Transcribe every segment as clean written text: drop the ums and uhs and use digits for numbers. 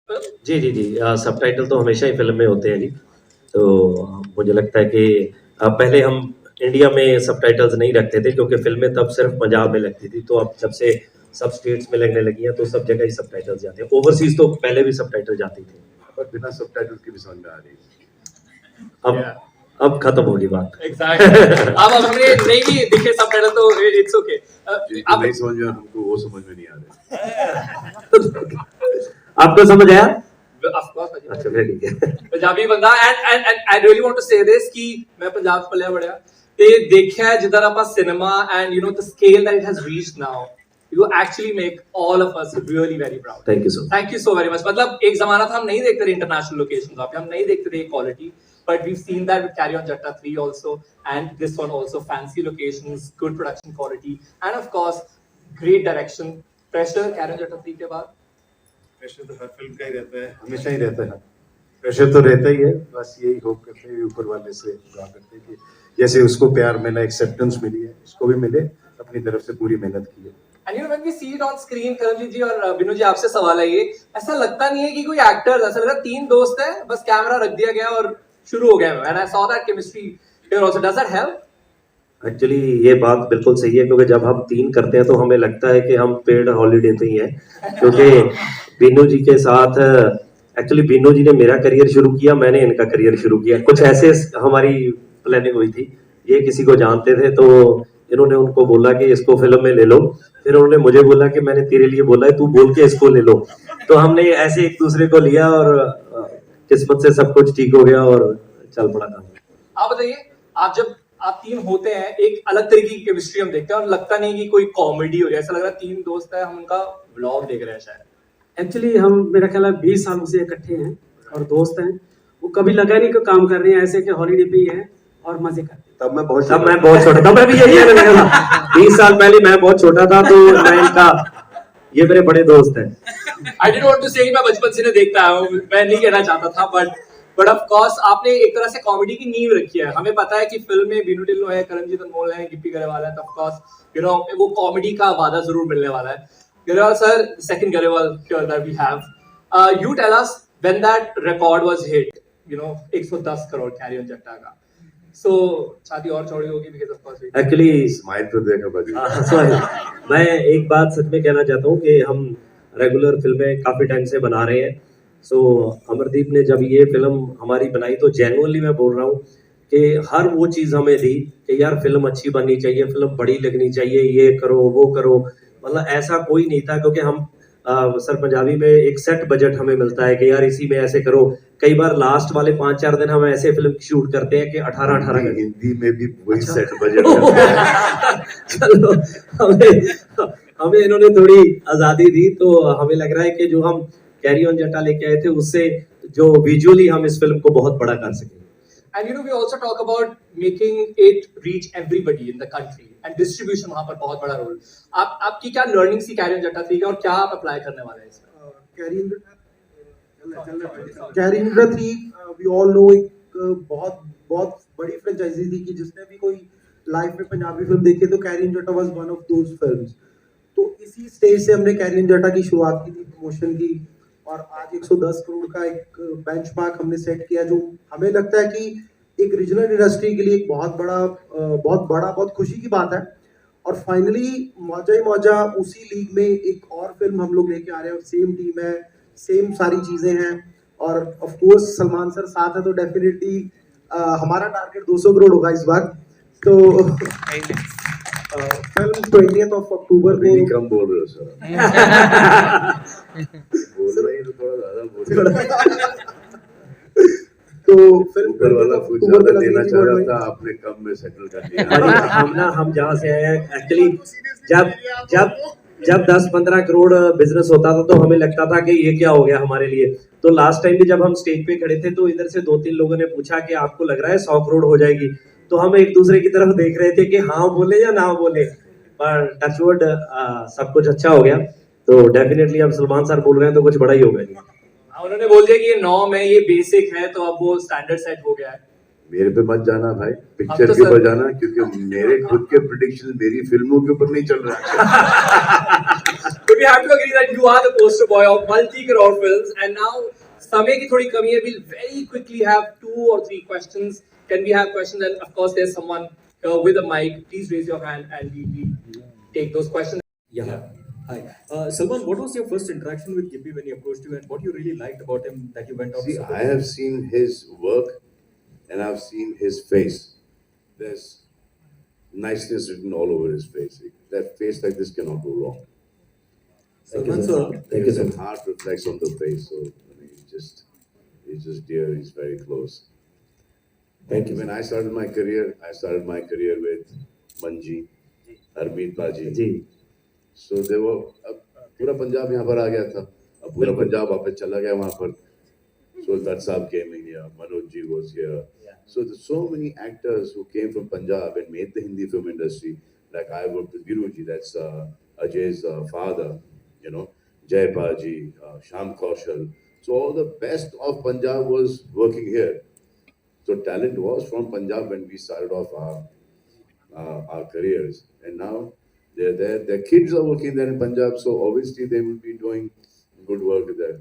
जी, जी, जी। Subtitle तो हमेशा ही film में होते हैं जी। तो मुझे लगता है कि पहले हम इंडिया में सबटाइटल्स नहीं रखते थे क्योंकि फ़िल्में तब सिर्फ़ पंजाब में लगती थी। तो अब जब से सब स्टेट्स में लगने लगी हैं, तो सब जगह ही सबटाइटल्स जाते हैं। ओवरसीज़ तो पहले भी सबटाइटल जाती थी। पर बिना सबटाइटल के भी समझ में आ रही है। अब Yeah. अब खत्म होगी बात। Exactly. अब हमें नहीं भी दिखे सबटाइटल तो इट्स ओके। जिनको आप नहीं समझ में हमको वो समझ में नहीं आ रहे। आपको समझ आया? of course अच्छा, very good. पंजाबी बंदा and I really want to say this कि मैं पंजाब पलिया बड़िया ते देखा है जिधर आप cinema and you know the scale that it has reached now you actually make all of us really very proud. Thank you so much. Thank you so very much. मतलब एक जमाना था हम नहीं देखते थे इंटरनेशनल लोकेशंस पे हम नहीं देखते थे quality but we've seen that with Carry On Jatta 3 also and this one also fancy locations good production quality and of course great direction pressure Carry On Jatta 3 के बाद प्रेशर तो हर film का ही रहता है, हमेशा ही रहता है। प्रेशर तो रहता ही है, बस यही होप करते हैं ऊपर वाले से दुआ करते हैं कि जैसे उसको प्यार मिला, एक्सेप्टेंस मिली है, इसको भी मिले, अपनी तरफ से पूरी मेहनत की है। And you know when we see it on screen, Karanjit जी और बिनू जी आपसे सवाल है ये, ऐसा लगता नहीं है कि कोई एक्टर, ऐसा लग रहा है तीन दोस्त हैं, बस कैमरा रख दिया गया और शुरू हो गया। And I saw that chemistry here also. Does that help? Actually ये बात बिल्कुल सही है क्योंकि जब हम 3 करते हैं तो हमें लगता है कि हम पेड हॉलिडे पे ही हैं क्योंकि बीनू जी के साथ एक्चुअली बीनू जी ने मेरा करियर शुरू किया, मैंने इनका करियर शुरू किया। कुछ ऐसे हमारी प्लानिंग हुई थी, ये किसी को जानते थे तो इन्होंने उनको बोला कि इसको फिल्म में ले लो, फिर उन्होंने मुझे बोला कि मैंने तेरे लिए बोला है तू बोल के इसको ले लो। तो हमने ऐसे एक दूसरे को लिया और किस्मत से सब कुछ ठीक हो गया और चल पड़ा था। आप बताइए, आप तीन होते हैं, एक अलग तरीके की केमिस्ट्री हम देखते हैं और लगता नहीं कि कोई कॉमेडी हो रही है, ऐसा लग रहा है तीन दोस्त है, हम उनका व्लॉग देख रहे हैं शायद। एक्चुअली हम मेरा ख्याल है 20 सालों से इकट्ठे हैं और दोस्त हैं। वो कभी लगा नहीं कि काम कर रहे हैं, ऐसे कि हॉलीडे पे ही है और मजे करते हैं। तब मैं बहुत छोटा था, मैं भी यही कहने लगा था 20 साल पहले मैं बहुत छोटा था तो मैं इनका ये मेरे बड़े दोस्त हैं। I didn't want to say मैं बचपन से देखता हूँ, मैं नहीं कहना चाहता था बट ऑफ कोर्स आपने एक तरह से कॉमेडी की नींव रखी है। हमें पता है कि फिल्म में बीनू ढिल्लों है, करणजीत अनमोल है, गिप्पी गरेवाल है, तो ऑफ कोर्स यू नो वो कॉमेडी का वादा जरूर मिलने वाला है। Grewal sir, second Grewal that we have, you tell us when that record was hit, you know 110 crore carry on जट्टा का, so छाती और चौड़ी होगी because of course actually smile तो देखा बाजू। सॉरी, मैं एक बात सच में कहना चाहता हूँ कि हम रेगुलर फिल्में काफी टाइम से बना रहे हैं। सो अमरदीप ने जब ये फिल्म हमारी बनाई तो जेन्युइनली मैं बोल रहा हूँ कि हर वो चीज़ हमें दी कि यार फिल्म अच्छी बननी चाहिए, फिल्म बड़ी लगनी चाहिए, ये करो वो करो। मतलब ऐसा कोई नहीं था क्योंकि हम सर पंजाबी में एक सेट बजट हमें मिलता है कि यार इसी में ऐसे करो। कई बार लास्ट वाले 5-4 दिन हम ऐसे फिल्म शूट करते हैं कि 18-18 हिंदी में भी वही सेट बजट चलो हमें इन्होंने थोड़ी आज़ादी दी तो हमें लग रहा है कि जो हम कैरी ऑन जट्टा लेके आए थे उससे जो विजुअली हम इस फिल्म को बहुत बड़ा कर सकें। And you know we also talk about making it reach everybody in the country and distribution वहाँ पर बहुत बड़ा रोल। आपकी क्या लर्निंग सी कैरी ऑन जट्टा 3 का और क्या आप अप्लाई करने वाले हैं इसमें? कैरी ऑन जट्टा 3 वी ऑल नो एक बहुत बड़ी फ्रेंचाइजी थी कि जिसने भी कोई लाइफ में पंजाबी फिल्म देखी तो कैरी ऑन जट्टा was one of those films. तो इसी स्टेज से हमने कैरी ऑन जट्टा की शुरुआत की थी, प्रमोशन की, और आज 110 करोड़ का एक बेंचमार्क हमने सेट किया जो हमें लगता है कि एक रीजनल इंडस्ट्री के लिए एक बहुत खुशी की बात है। और फाइनली मौजा ही मौजा उसी लीग में एक और फिल्म हम लोग लेके आ रहे हैं, सेम टीम है, सेम सारी चीजें हैं और ऑफ कोर्स सलमान सर साथ है तो डेफिनेटली हमारा टारगेट 200 करोड़ होगा इस बार। तो फिल्म 20th of अक्टूबर को कम बोल रहे हो सर। बोल रहे तो थोड़ा ज्यादा बोल रहे। तो फिल्म ऊपर वाला कुछ ज्यादा देना चाह रहा था, आपने कम में सेटल कर दिया। हम जहाँ से आए हैं एक्चुअली जब 10-15 करोड़ बिजनेस होता था तो हमें लगता था कि ये क्या हो गया हमारे लिए। तो लास्ट टाइम भी जब हम स्टेज पे खड़े थे तो इधर से 2-3 लोगों ने पूछा कि आपको लग रहा है 100 करोड़ हो जाएगी, तो हम एक दूसरे की तरफ देख रहे थे कि हाँ बोले या ना बोले, पर टचवुड सब कुछ अच्छा हो गया। तो डेफिनेटली अब सलमान सर बोल रहे हैं तो कुछ बड़ा ही होगा। उन्होंने बोल दिया कि ये नॉर्म है, ये बेसिक है, तो अब वो स्टैंडर्ड सेट हो गया है। मेरे पे मत जाना भाई, पिक्चर अब तो के ऊपर सर- जाना, क्योंकि मेरे खुद के प्रिडिक्शन मेरी फिल्मों के ऊपर नहीं चल रहा। But we have to agree that you are the poster boy of multi-crore films, and now समय की थोड़ी कमी है. We'll very quickly have 2 or 3 questions. Can we have questions? And of course, there's someone with a mic. Please raise your hand, and we take those questions. Yeah. Hi. Salman, what was your first interaction with Gippy when he approached you, and what you really liked about him that you went out See, to support I him? have seen his work and I've seen his face. There's niceness written all over his face. That face like this cannot go wrong. Salman sir, Thank you so His much. heart reflects on the face, so I mean, he's just dear. He's very close. Thank you. When I started my career with Manji, Harmeet Baji. Ji So they were पूरा पंजाब यहाँ पर आ गया था. अब पूरा पंजाब वापस चला गया वहाँ पर. So Dutt Saab came in here. Manoj ji was here. So there's so many actors who came from Punjab and made the Hindi film industry. Like I worked with Viru ji, that's Ajay's father. You know, Jaypal ji, Sham Kaushal. So all the best of Punjab was working here. So talent was from Punjab when we started off our careers, and now they're there. Their kids are working there in Punjab, so obviously they will be doing good work there.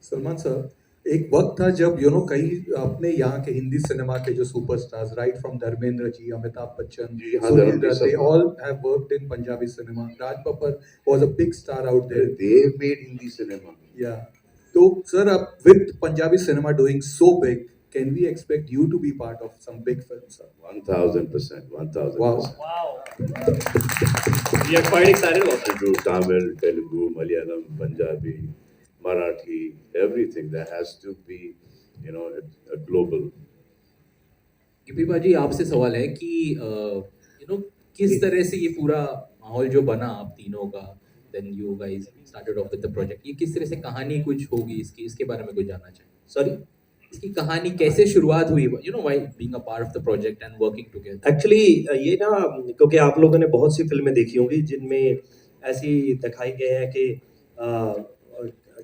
Salman sir, एक वक्त था जब कई अपने यहाँ के Hindi cinema के जो superstars right from Dharmendra ji, Amitabh Bachchan, जी, हाँ, सुनील धर्मेंद्र दत्त, they सब। all have worked in Punjabi cinema. Raj Babbar was a big star out there. They made Hindi cinema. Yeah. तो सर, अब with Punjabi cinema doing so big, can we expect you to be part of some big films, sir? 1000%, 1000%. Wow. We are quite excited about that. To Tamil, Telugu, Malayalam, Punjabi, Marathi, everything. There has to be, a global. गिपी बाजी, आपसे सवाल है कि किस तरह से ये पूरा माहौल जो बना आप तीनों का, then you guys started off with the project, ये किस तरह से कहानी कुछ होगी इसके बारे में कुछ जानना चाहिए. सॉरी इसकी कहानी कैसे शुरुआत हुई, why being a part of the project and working together. Actually ये ना, क्योंकि आप लोगों ने बहुत सी फिल्में देखी होंगी जिनमें ऐसी दिखाई गए हैं कि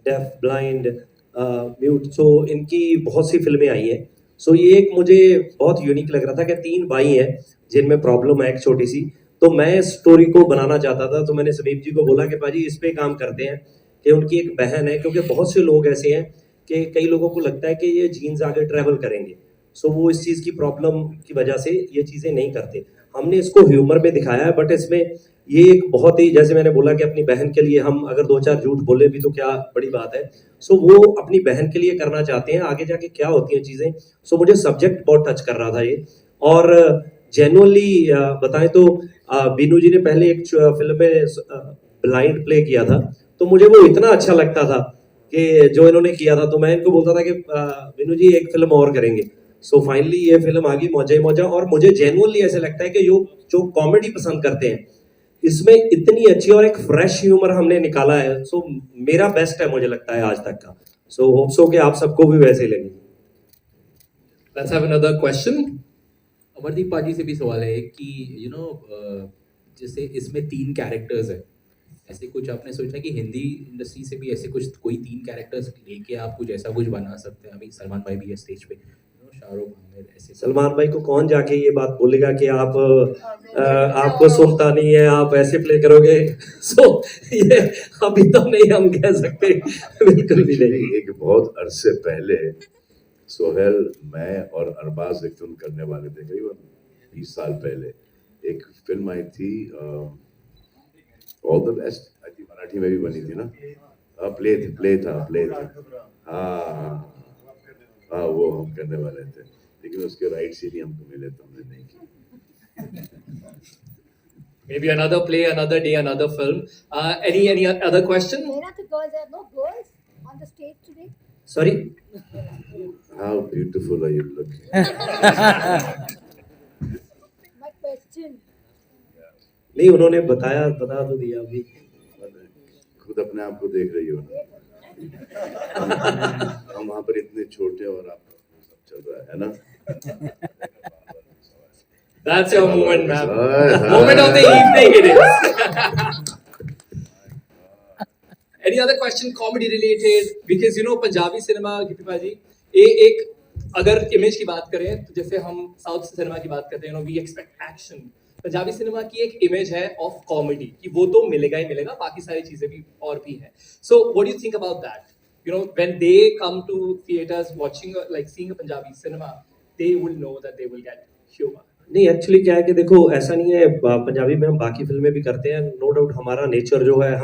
डेफ, ब्लाइंड, म्यूट, सो इनकी बहुत सी फिल्में आई हैं. सो ये एक मुझे बहुत यूनिक लग रहा था कि 3 भाई हैं जिनमें प्रॉब्लम है एक छोटी सी. तो मैं स्टोरी को बनाना चाहता था, तो मैंने समीप जी को बोला कि भाजी इस पे काम करते हैं कि उनकी एक बहन है, क्योंकि बहुत से लोग ऐसे हैं कि कई लोगों को लगता है कि ये जीन्स आगे ट्रैवल करेंगे, सो वो इस चीज़ की प्रॉब्लम की वजह से ये चीज़ें नहीं करते. हमने इसको ह्यूमर में दिखाया है, बट इसमें ये एक बहुत ही, जैसे मैंने बोला कि अपनी बहन के लिए हम अगर 2-4 झूठ बोले भी तो क्या बड़ी बात है. सो वो अपनी बहन के लिए करना चाहते हैं, आगे जाके क्या होती हैं चीज़ें. सो मुझे सब्जेक्ट बहुत टच कर रहा था ये. और जेन्युइनली बताएं तो बीनू जी ने पहले एक फिल्म में ब्लाइंड प्ले किया था, तो मुझे वो इतना अच्छा लगता था कि जो इन्होंने किया था, तो मैं इनको बोलता था कि बीनू जी एक फिल्म और करेंगे. सो फाइनली ये फिल्म आ गई मौजा ही मौजा. और मुझे जेन्युइनली ऐसे लगता है कि जो कॉमेडी पसंद करते हैं, इसमें इतनी अच्छी और एक फ्रेश ह्यूमर हमने निकाला है. सो मेरा बेस्ट है मुझे लगता है आज तक का. सो होप सो कि आप सबको भी वैसे ही लगे. Let's have another question. Amardeep पाजी से भी सवाल है कि जैसे इसमें 3 कैरेक्टर्स है, ऐसे कुछ आपने सोचा कि हिंदी इंडस्ट्री से भी ऐसे कुछ कोई 3 कैरेक्टर्स लेके आप कुछ ऐसा कुछ बना सकते हैं. अभी सलमान भाई भी है स्टेज पे, शाहरुख, आमिर, ऐसे सलमान भाई को कौन जाके ये बात बोलेगा कि आप आपको सुनता नहीं है, आप ऐसे प्ले करोगे. सो ये अभी तो नहीं हम कह सकते, बिल्कुल भी नहीं. Actually, एक बहुत अरसे पहले सोहेल, मैं और अरबाज एक फिल्म करने वाले थे, करीबन 20 साल पहले. एक फिल्म आई थी all the best, I think Marathi में भी बनी थी ना. प्ले था. हाँ, वो हम करने वाले थे, लेकिन उसके राइट्स ही नहीं हमको मिले, तो हमने नहीं की. Maybe another play, another day, another film. Any other question? Where are the girls? There are no girls on the stage today. Sorry, How beautiful are you looking? My question. नहीं उन्होंने बता तो दिया अभी. खुद अपने आप को देख रही हो ना. हम वहाँ पर इतने छोटे और आप सब चल रहा है ना. That's your moment, ma'am. Hi. Moment of the evening it is. Any other question comedy related? Because Punjabi cinema, Gippy Paji, एक अगर इमेज की बात करें तो जैसे हम साउथ सिनेमा की बात करते हैं, we expect action. Punjabi cinema की एक इमेज है ऑफ कॉमेडी कि वो तो मिलेगा ही मिलेगा, बाकी सारी चीजें भी और भी हैं। So what do you think about that? When they come to theaters watching like seeing a Punjabi cinema, they will know that they will get humour. नहीं, एक्चुअली क्या है कि देखो ऐसा नहीं है, पंजाबी में हम बाकी फिल्में भी करते हैं, नो डाउट। हमारा नेचर जो है,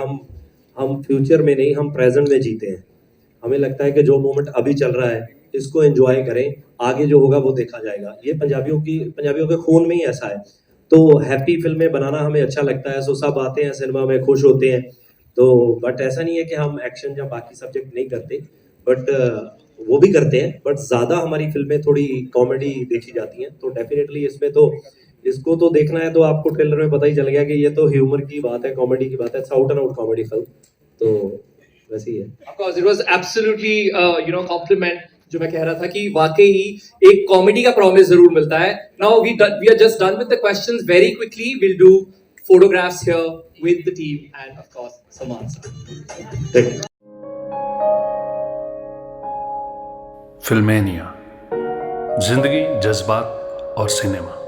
हम फ्यूचर में नहीं, हम प्रेजेंट में जीते हैं। हमें लगता है कि जो मोमेंट अभी चल रहा है इसको एंजॉय करें, आगे जो होगा वो देखा जाएगा। ये पंजाबियों के खून में ही ऐसा है। तो हैप्पी फिल्में बनाना हमें अच्छा लगता है, सो सब आते हैं सिनेमा में, खुश होते हैं। तो बट ऐसा नहीं है कि हम एक्शन या बाकी सब्जेक्ट नहीं करते, बट वो भी करते हैं, बट ज़्यादा हमारी फिल्में थोड़ी कॉमेडी देखी जाती हैं। तो डेफिनेटली इसमें तो इसको तो देखना है तो आपको ट्रेलर में पता ही चल गया कि ये तो ह्यूमर की बात है, कॉमेडी की बात है, out and out comedy film. तो वैसे ही है। Of course, it was absolutely compliment जो मैं कह रहा था कि वाकई ही एक कॉमेडी का प्रॉमिस जरूर मिलता है। Now we are just done with the questions very quickly. We'll do photographs here with the team and of course Salman sir. Thank you. फिल्मेनिया, जिंदगी, जज्बात और सिनेमा।